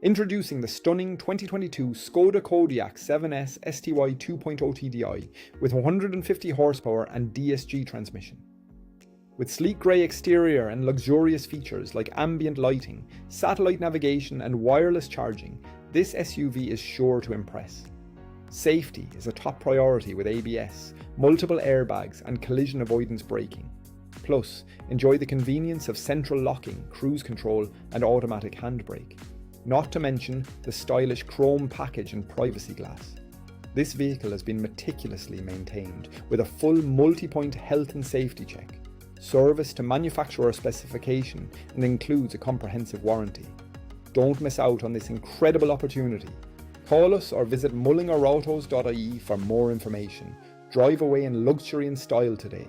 Introducing the stunning 2022 Skoda Kodiaq 7S STY 2.0 TDI with 150 horsepower and DSG transmission. With sleek grey exterior and luxurious features like ambient lighting, satellite navigation and wireless charging, this SUV is sure to impress. Safety is a top priority with ABS, multiple airbags and collision avoidance braking. Plus, enjoy the convenience of central locking, cruise control and automatic handbrake. Not to mention the stylish chrome package and privacy glass. This vehicle has been meticulously maintained with a full multi-point health and safety check, serviced to manufacturer specification and includes a comprehensive warranty. Don't miss out on this incredible opportunity. Call us or visit mullingarautos.ie for more information. Drive away in luxury and style today.